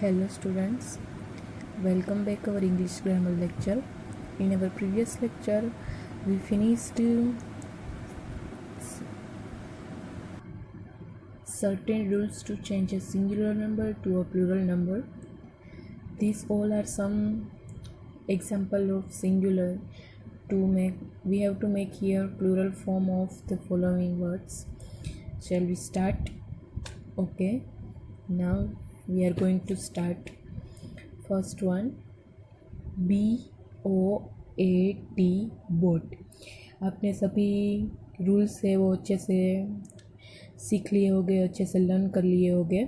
Hello students, welcome back our English grammar lecture. In our previous lecture, we finished certain rules to change a singular number to a plural number. These all are some example of singular we have to make here plural form of the following words. Shall we start? Okay, now we are going to start. First one, BOAT, boat. आपने सभी rules है वो अच्छे से सीख लिए होंगे, अच्छे से लर्न कर लिए होंगे.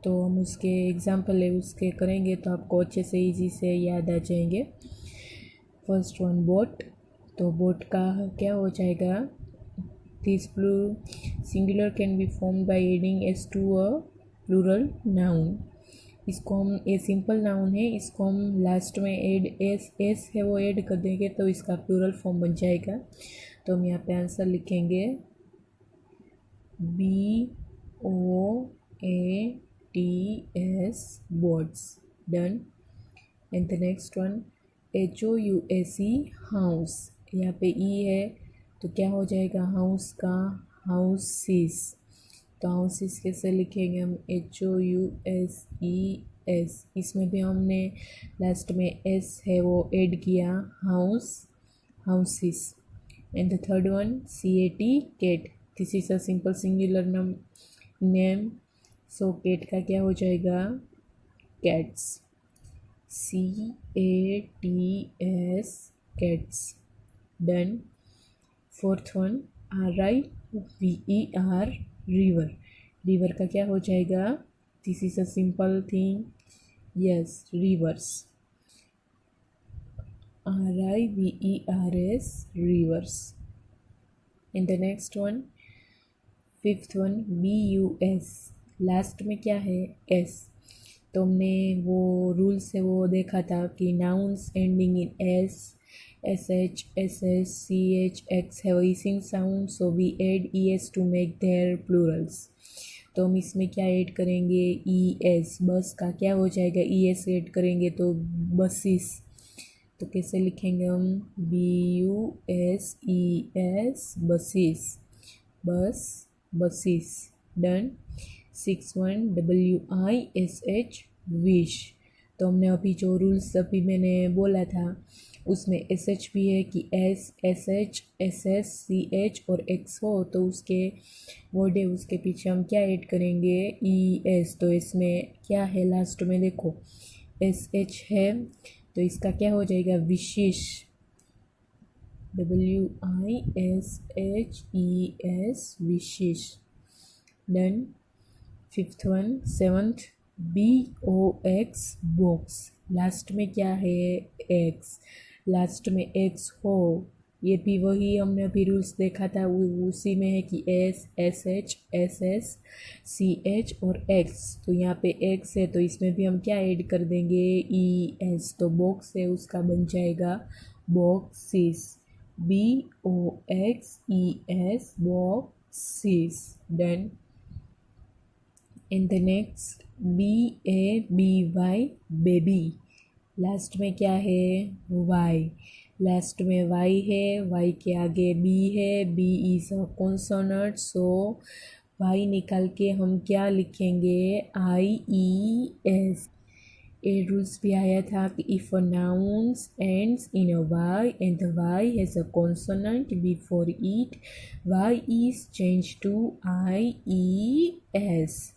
तो हम उसके एग्जाम्पल है उसके करेंगे तो आपको अच्छे से इजी से याद आ जाएंगे. First one, boat. तो बोट का क्या हो जाएगा? This singular can be form by adding s to a plural noun. इसको हम ए सिंपल नाउन है, इसको हम लास्ट में एड एस है वो ऐड कर देंगे तो इसका प्लूरल फॉर्म बन जाएगा. तो हम यहाँ पे आंसर लिखेंगे BOATS, boats. Done. And the next one, HOUSE, house. यहाँ पे ई है तो क्या हो जाएगा हाउस का? हाउसेस. तो हाउसेस कैसे लिखेंगे हम? HOUSES. इसमें भी हमने लास्ट में एस है वो ऐड किया, house, houses. And the third one, CAT, cat. This is a simple singular name. So cat का क्या हो जाएगा? Cats. CATS, cats. Done. Fourth one, RIVER, river. River का क्या हो जाएगा? This is a simple thing. Yes, rivers. RIVERS, rivers. And the next one, fifth one, BUS. Last में क्या है? एस. तो हमने वो रूल्स है वो देखा था कि nouns ending in S, SH, SS, CH, X have hissing sound, so we add ES to make their plurals. तो हम इसमें क्या ऐड करेंगे? ES. बस का क्या हो जाएगा? ES ऐड करेंगे तो बसेस. तो कैसे लिखेंगे हम? BUSES, buses. बस, बसेस. डन. 6-1, WISH, wish. तो हमने अभी जो रूल्स अभी मैंने बोला था उसमें SH भी है कि S, SH, SS, CH और X हो तो उसके वर्ड है उसके पीछे हम क्या ऐड करेंगे? ES. तो इसमें क्या है? लास्ट में देखो SH है तो इसका क्या हो जाएगा? Wishes. WISHES, wishes. Done. Fifth one, seventh, BOX, box. Last में क्या है? X. लास्ट में X हो. ये भी वही हमने अभी रूल्स देखा था उसी में है कि S, SH, SS, CH और X. तो यहाँ पे X है तो इसमें भी हम क्या ऐड कर देंगे? ES. तो बॉक्स है उसका बन जाएगा boxes. BOXES, boxes. Done. In the next, BABY, baby. Last में क्या है? Y. लास्ट में Y है, Y के आगे B है, B is a consonant. So Y निकाल के हम क्या लिखेंगे? IES. ए रूल्स भी आया था कि if a nouns ends in a Y and the Y has a consonant before it, Y is change to IES.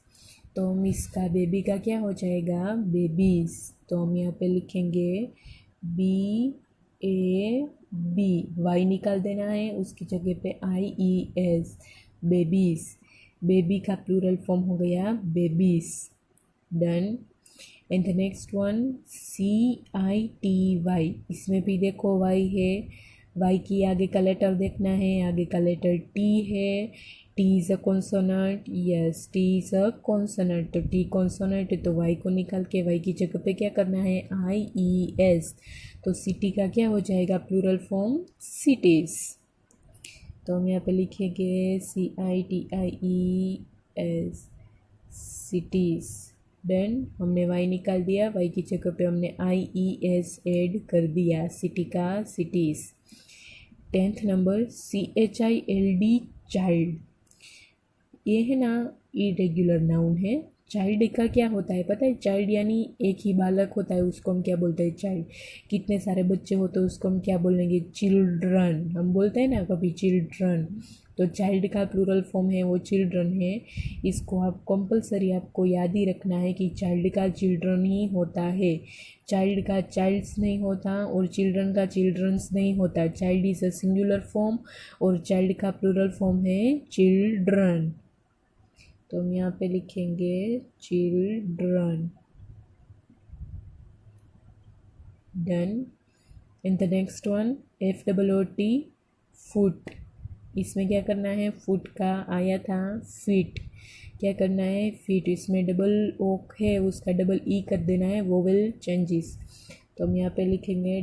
तो हम इसका बेबी का क्या हो जाएगा? बेबीज़. तो हम यहाँ पे लिखेंगे BAB. Y निकाल देना है उसकी जगह पे IES, बेबीज़. बेबी का प्लूरल फॉर्म हो गया babies. Done. And the next one, CITY. इसमें भी देखो Y है, Y की आगे का लेटर देखना है, आगे का लेटर T है. T is a consonant. Yes, T is a consonant. तो T कॉन्सोनेंट है तो Y को निकाल के Y की जगह पे क्या करना है? IES. तो सिटी का क्या हो जाएगा? Plural form cities. तो हम यहाँ पे लिखेंगे CITIES, सिटीज़. डन, हमने वाई निकाल दिया, वाई की जगह पे हमने IES ऐड कर दिया, सिटी का cities. 10th number CHILD child, ये है ना इरेग्युलर नाउन है। चाइल्ड का क्या होता है पता है? चाइल्ड यानी एक ही बालक होता है, उसको हम क्या बोलते हैं? चाइल्ड। कितने सारे बच्चे होते हैं उसको हम क्या बोलेंगे? चिल्ड्रन। हम बोलते हैं ना कभी चिल्ड्रन, तो चाइल्ड का प्लूरल फॉर्म है वो चिल्ड्रन है। इसको आप कंपलसरी आपको याद ही रखना है कि चाइल्ड का चिल्ड्रन ही होता है, चाइल्ड का चाइल्ड्स नहीं होता और चिल्ड्रन का चिल्ड्रंस नहीं होता। Child is a singular form और चाइल्ड का प्लूरल फॉर्म है चिल्ड्रन। तो हम यहाँ पे लिखेंगे children. Done. In the next one FOOT foot, इसमें क्या करना है? फुट का आया था फीट, क्या करना है? फीट, इसमें डबल ओक है उसका डबल ई कर देना है, वोवेल चेंजेस। तो हम यहाँ पे लिखेंगे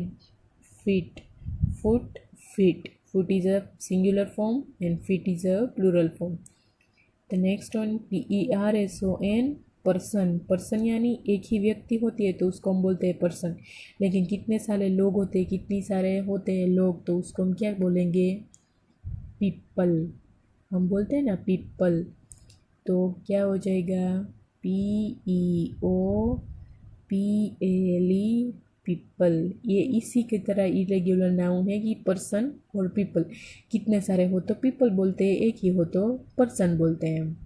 feet, foot, feet. Foot is a singular form and feet is a plural form. The next one PERSON, person. Person यानी एक ही व्यक्ति होती है तो उसको हम बोलते हैं पर्सन, लेकिन कितने सारे लोग होते हैं, कितनी सारे होते हैं लोग, तो उसको हम क्या बोलेंगे? पीपल। हम बोलते हैं ना पीपल, तो क्या हो जाएगा? PEOPLE, people. ये इसी की तरह इरेग्युलर नाउन है कि पर्सन और पीपल, कितने सारे हो तो पीपल बोलते हैं, एक ही हो तो पर्सन बोलते हैं।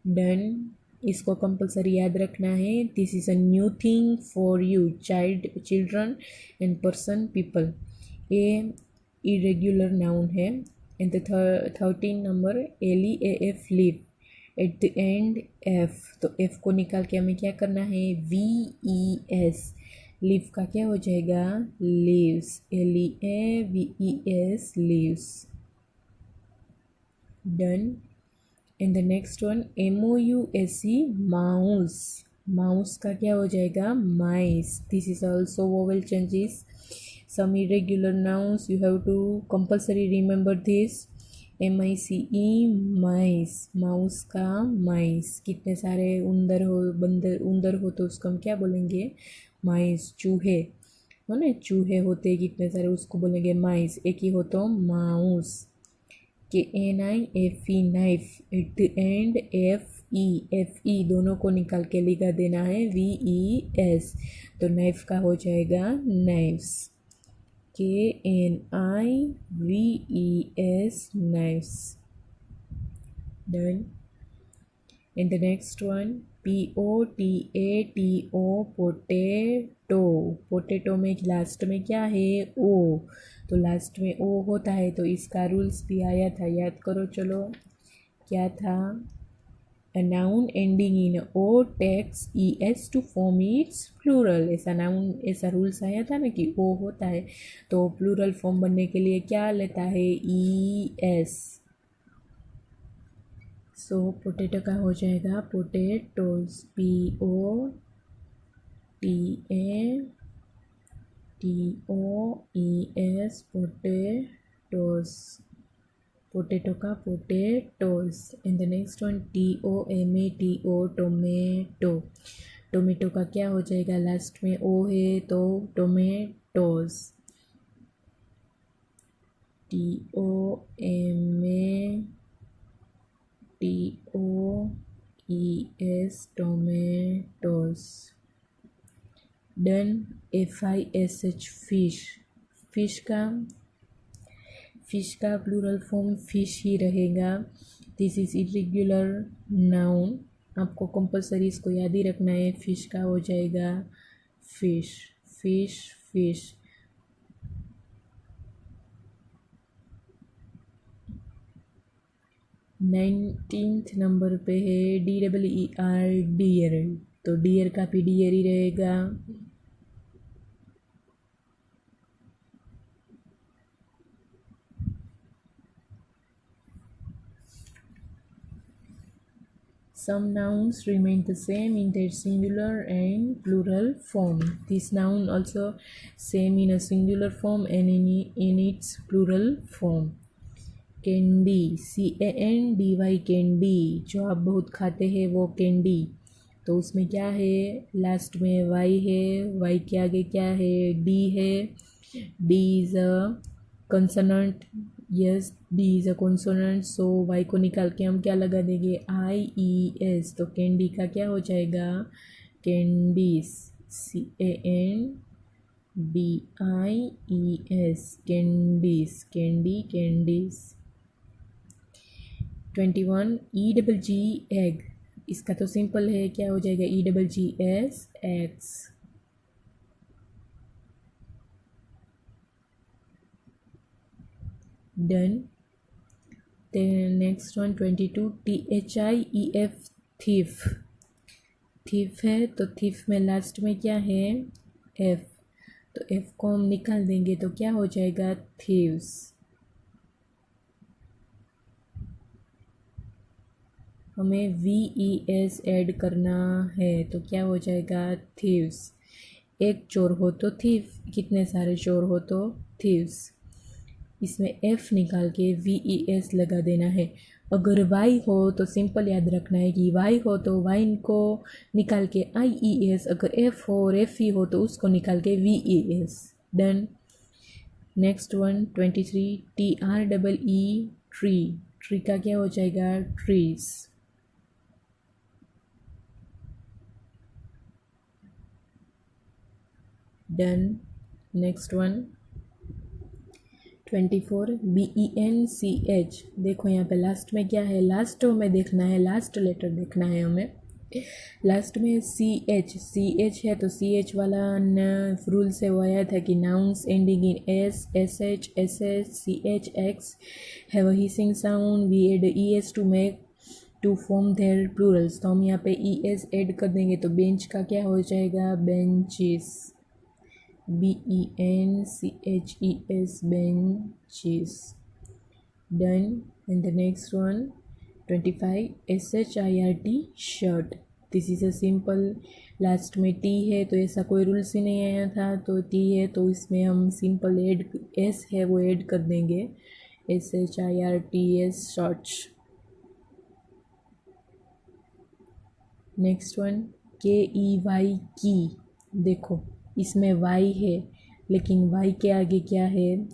डन, इसको कंपलसरी याद रखना है। This is a new thing for you, child, children and person, people. ये इरेग्युलर नाउन है। And the 13 number LEAF, leave, eight the and F, तो F को निकाल के हमें क्या करना है? VES, लीव का क्या हो जाएगा? Leaves, LEAVES, leaves. Done. In the next one MOUSE, mouse. Mouse का क्या हो जाएगा? Mice. This is also vowel changes. Some irregular nouns you have to compulsory remember this. MICE, mice, mouse का mice. कितने सारे उंदर हो, बंदर, उंदर हो तो उसको हम क्या बोलेंगे? माइस। चूहे हो ना, चूहे होते कितने सारे, उसको बोलेंगे माइस। एक ही हो तो mouse. KNIFE, knife, eight the and FE दोनों को निकाल के लिखा देना है VES, तो नाइफ का हो जाएगा knifes. KNIVES, knifes. Done. And the next one POTATO, potato. Potato में लास्ट में क्या है? O, तो लास्ट में O होता है तो इसका रूल्स भी आया था, याद करो चलो। क्या था? A noun ending in O takes ES to form its plural, ऐसा नाउन, ऐसा रूल्स आया था ना कि O होता है तो प्लूरल फॉर्म बनने के लिए क्या लेता है? ES। सो पोटैटो का हो जाएगा पोटैटोज, POTATOES, पोटैटोज, पोटैटो का potatoes. And the next one TOMATO, tomato. Tomato का क्या हो जाएगा? लास्ट में O है तो tomatoes. TOMATOES, tomatoes. Done. FISH, fish. Fish का प्लूरल फॉर्म फिश ही रहेगा। दिस इज़ इरेग्युलर नाउन, आपको कंपलसरी इसको याद ही रखना है। फिश का हो जाएगा fish, fish, fish. 19th number पे है DEER, डियर, तो डियर का भी डियर ही रहेगा। Some nouns remain the same in their singular and plural form. This noun also same in a singular form and in its plural form. Candy, CANDY, candy, जो आप बहुत खाते हैं वो कैंडी। तो उसमें क्या है, लास्ट में वाई है, वाई के आगे क्या है, डी है, d is a consonant, yes d is a consonant, so y को निकाल के हम क्या लगा देंगे, आई ई एस, तो कैंडी का क्या हो जाएगा, candies, CANDIES, candies, candy, candies. 21 EGG egg, इसका तो सिंपल है, क्या हो जाएगा, EGGS eggs. Done. Next one 22 THIEF, thief, thief है तो थीफ में लास्ट में क्या है, एफ, तो एफ को हम निकाल देंगे तो क्या हो जाएगा, थीव्स। हमें VES ऐड करना है तो क्या हो जाएगा, थीव्स। एक चोर हो तो थीफ, कितने सारे चोर हो तो थीव्स। इसमें F निकाल के VES लगा देना है। अगर Y हो तो सिंपल याद रखना है कि Y हो तो Y को निकाल के IES, अगर F हो और FE हो तो उसको निकाल के VES। Done. Next one 23 TREE, tree, tree का क्या हो जाएगा, trees. Done. Next one 24 BENCH, देखो यहाँ पे लास्ट में क्या है, लास्ट में देखना है, लास्ट लेटर देखना है हमें। लास्ट में CH है तो CH वाला रूल से वो आया था कि nouns ending in S, SH, SS, CH, X have a hissing sound, we add ES to form their plurals, तो हम यहाँ पे ES ऐड कर देंगे तो बेंच का क्या हो जाएगा, benches, BENCHES, benches. Done. And the next one 25 SHIRT, shirt. This is a simple, last में T है तो ऐसा कोई रूल्स ही नहीं आया था, तो T है तो इसमें हम सिंपल ऐड, S है वो ऐड कर देंगे, SHIRTS, shorts. Next one KEY, की, देखो इसमें Y है लेकिन Y के आगे क्या है,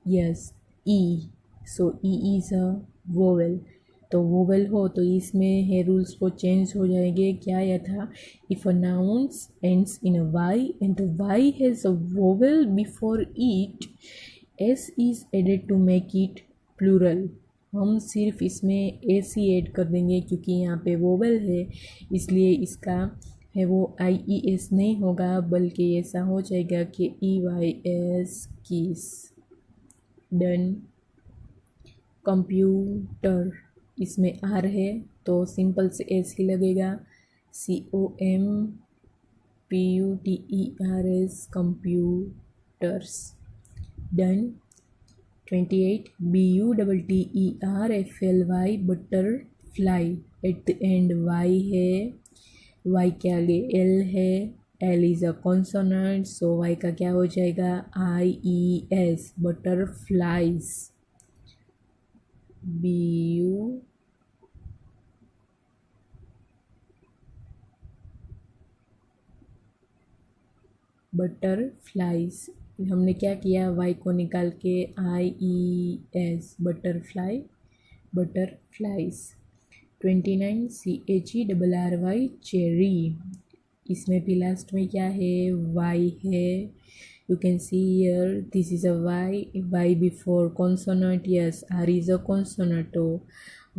yes E, so E is a vowel, तो वोवेल हो तो इसमें है रूल्स वो चेंज हो जाएंगे, क्या यह था, if a nouns ends in a Y and Y has a vowel before it, S is added to make it plural, हम सिर्फ इसमें एस ही ऐड कर देंगे क्योंकि यहाँ पे वोवेल है, इसलिए इसका है वो IES नहीं होगा बल्कि ऐसा हो जाएगा कि EYS, कीस। डन। कंप्यूटर, इसमें R है तो सिंपल से S ही लगेगा, COMPUTERS, computers. Done. 28 BUTTERFLY, butterfly, eight the end Y है, Y के आगे L है, L is a consonant, so Y का क्या हो जाएगा, IES, बटरफ्लाइज, BU, बटरफ्लाइज। हमने क्या किया, Y को निकाल के IES, butterfly, butterflies. 29 CHERRY, cherry, इसमें भी लास्ट में क्या है, Y है, you can see here this is a Y before consonant, yes R is a consonant, तो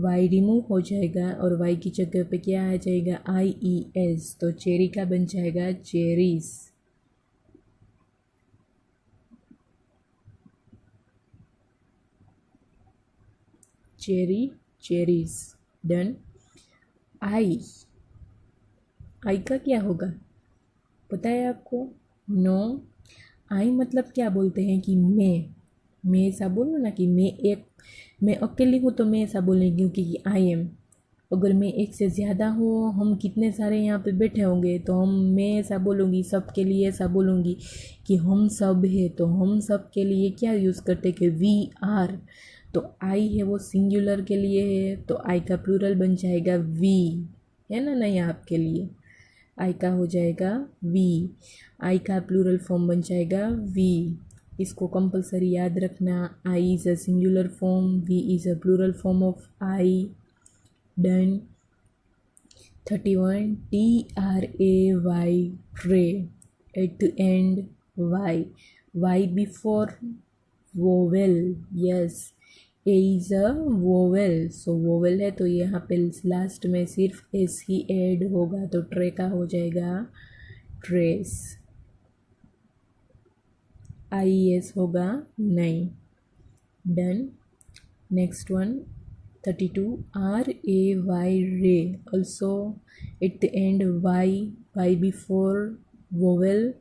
Y रिमूव हो जाएगा और Y की जगह पे क्या आ जाएगा, IES, तो चेरी का बन जाएगा चेरीज। Cherry, cherries. डन। आई का क्या होगा पता है आपको, नो, आई मतलब क्या बोलते हैं कि मैं ऐसा बोलूँ ना कि मैं अकेली हूँ तो मैं ऐसा बोलेंगी क्योंकि आई एम, अगर मैं एक से ज़्यादा हूँ, हम कितने सारे यहाँ पे बैठे होंगे तो मैं ऐसा बोलूँगी, सब के लिए ऐसा बोलूँगी कि हम सब है, तो हम सब के लिए क्या यूज़ करते कि वी आर, तो आई है वो सिंगुलर के लिए है तो आई का प्लूरल बन जाएगा वी। है ना नया आपके लिए। आई का हो जाएगा वी, आई का प्लूरल फॉर्म बन जाएगा वी। इसको कंपलसरी याद रखना। I is a singular form, we is a plural form of I. Done. 31 TRAY, tray, at the end y before vowel, yes, a is a vowel, so vowel है तो यहाँ पे last में सिर्फ s ही add होगा, तो tray का हो जाएगा ट्रेस। आई एस होगा नहीं। Done. Next one 32 RAY, ray, also at the end y before vowel,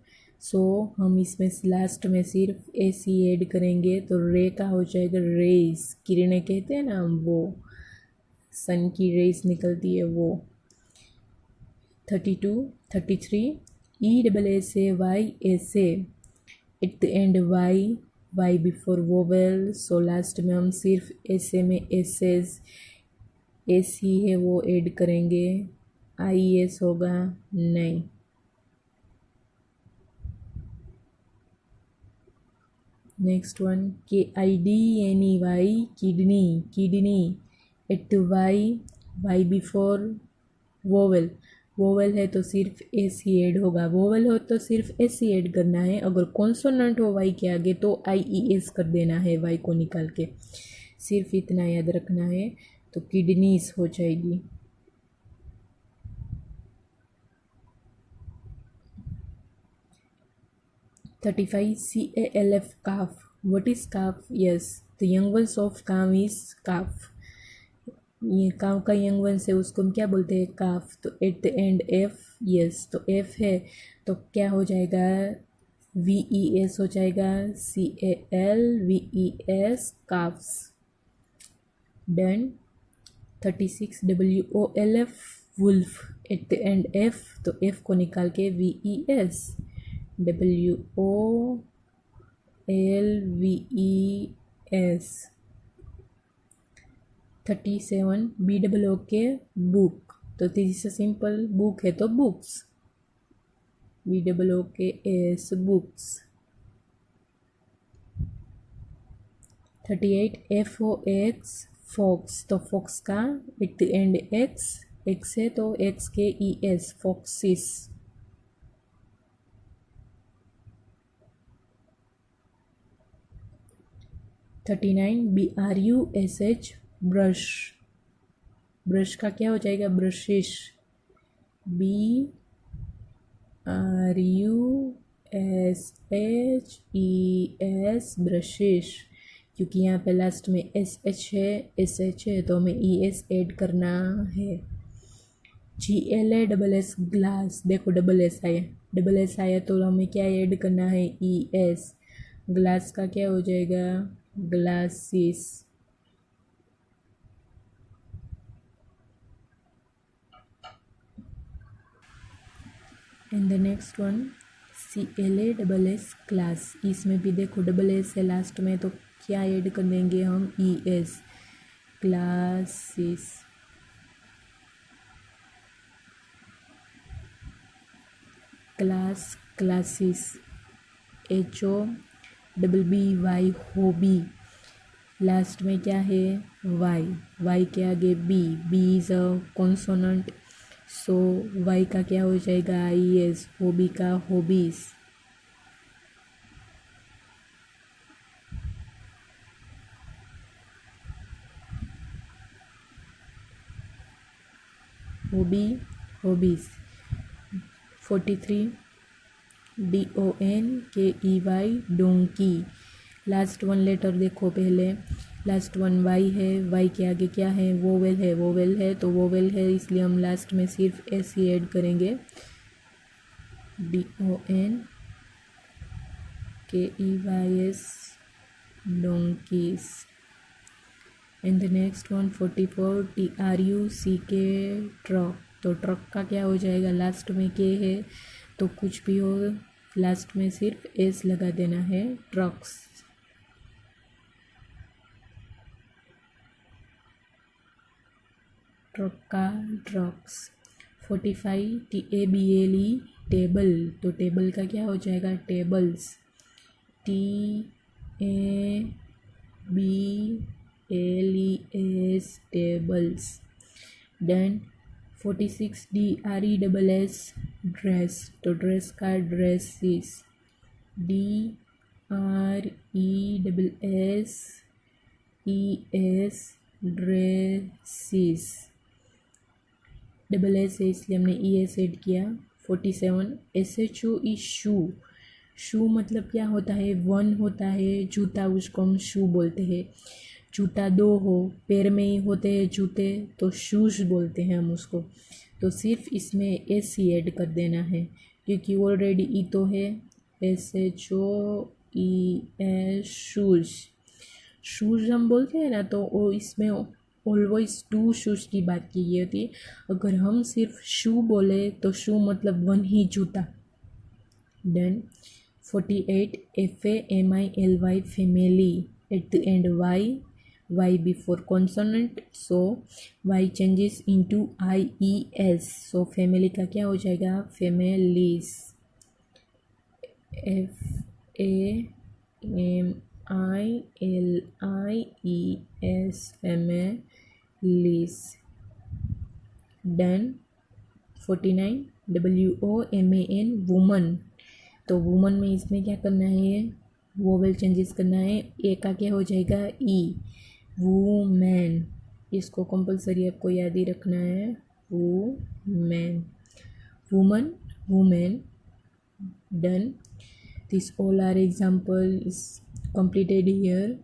सो हम इसमें लास्ट में सिर्फ एस ही ऐड करेंगे, तो रे का हो जाएगा रेस। किरणें कहते हैं ना हम, वो सन की रेस निकलती है वो। 32 33 ESSAY, at the end y before vowel, so last में हम सिर्फ ऐसे में एस ही है वो ऐड करेंगे। आई एस होगा नहीं। Next one KIDNEY, kidney, at y before vowel. Vowel है तो सिर्फ एस ही ऐड होगा, वोवेल हो तो सिर्फ एस ही ऐड करना है। अगर कॉन्सोनेंट हो वाई के आगे तो IES कर देना है वाई को निकाल के, सिर्फ इतना याद रखना है। तो किडनीज हो जाएगी। 35 CALF, calf. What is calf? Yes, the young ones of calf is calf. ये काव का यंग वंस है, उसको हम क्या बोलते हैं? काफ। तो at the end f, yes, तो एफ है तो क्या हो जाएगा? VES हो जाएगा, CALVES, calfs. Done. 36 WOLF, wolf, at the end f, तो एफ को निकाल के VES, WOLVES। 37 BOOK, बुक, तो दिस इज सिंपल, बुक है तो books, BOOKS, books. 38 FOX, fox, तो फॉक्स का एट द एंड एक्स है तो XKES, foxes. 39 BRUSH, brush, brush का क्या हो जाएगा? ब्रशिश, BRUSHES, ब्रशिश। क्योंकि यहाँ पे लास्ट में SH है तो हमें ES ऐड करना है। GLASS, ग्लास, देखो डबल एस आया तो हमें क्या ऐड करना है? ES। ग्लास का क्या हो जाएगा? Glasses. And the next one CLASS, class, इसमें भी देखो डबल एस है लास्ट में, तो क्या ऐड कर देंगे हम? ES, classes. Class, classes. HOBBY, hobby, last में क्या है? वाई के आगे b is a consonant, so y का क्या हो जाएगा? IES, हॉबी का hobbies. Hobbies. 43 DONKEY, donkey, last one letter देखो पहले, लास्ट वन वाई है, वाई के आगे क्या है? वोवेल है तो वोवेल है इसलिए हम लास्ट में सिर्फ एस ही ऐड करेंगे, DONKEYS, donkey's. And the next one 44 TRUCK, truck, तो ट्रक का क्या हो जाएगा? लास्ट में के है तो कुछ भी हो लास्ट में सिर्फ एस लगा देना है, ट्रक्स। ट्रक का ट्रक्स। 45 TABLE टेबल, तो टेबल का क्या हो जाएगा tables, TABLES tables. Then 46DRESS dress, तो ड्रेस का dresses, DRESSES dresses, double s है इसलिए हमने ई एस ऐड किया। 47 SHO इज शू, शू मतलब क्या होता है वन होता है जूता, उसको हम शू बोलते हैं। जूता दो हो, पैर में ही होते हैं जूते तो शूज़ बोलते हैं हम उसको। तो सिर्फ इसमें एस ही ऐड कर देना है क्योंकि ऑलरेडी ई तो है। SHOES शूज़, शूज़ हम बोलते हैं ना, तो वो इसमें ऑलवेज टू शूज़ की बात की गई होती है। अगर हम सिर्फ शू बोले तो शू मतलब वन ही जूता। Then 48 FAMILY family, at the end y before consonant, so y changes into IES, so family का क्या हो जाएगा families, FAMILIES families। Done 49 WOMAN woman, तो वुमन में इसमें क्या करना है वोवेल चेंजेस करना है, ए का क्या हो जाएगा ई, वुमेन, इसको कंपलसरी आपको याद ही रखना है, women, woman, women. Done, this all are example is completed here.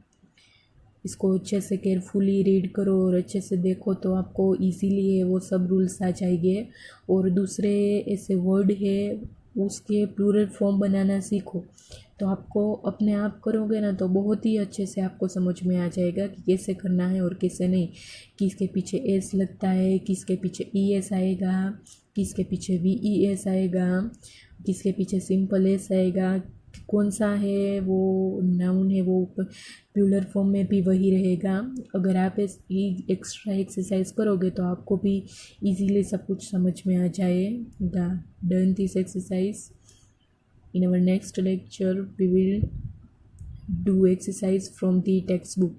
इसको अच्छे से केयरफुली रीड करो और अच्छे से देखो तो आपको इजीली वो सब रूल्स आ जाएंगे। और दूसरे ऐसे वर्ड है उसके प्लूरल फॉर्म बनाना सीखो, तो आपको अपने आप करोगे ना तो बहुत ही अच्छे से आपको समझ में आ जाएगा कि कैसे करना है और कैसे नहीं, किसके पीछे एस लगता है, किसके पीछे ई एस आएगा, किसके पीछे VES आएगा, किसके पीछे सिंपल एस आएगा, कौन सा है वो नाउन है वो प्लूरल फॉर्म में भी वही रहेगा। अगर आप इस एक्स्ट्रा एक्सरसाइज करोगे तो आपको भी इजीली सब कुछ समझ में आ जाएगा। Done this exercise. In our next lecture we will do exercise from the textbook.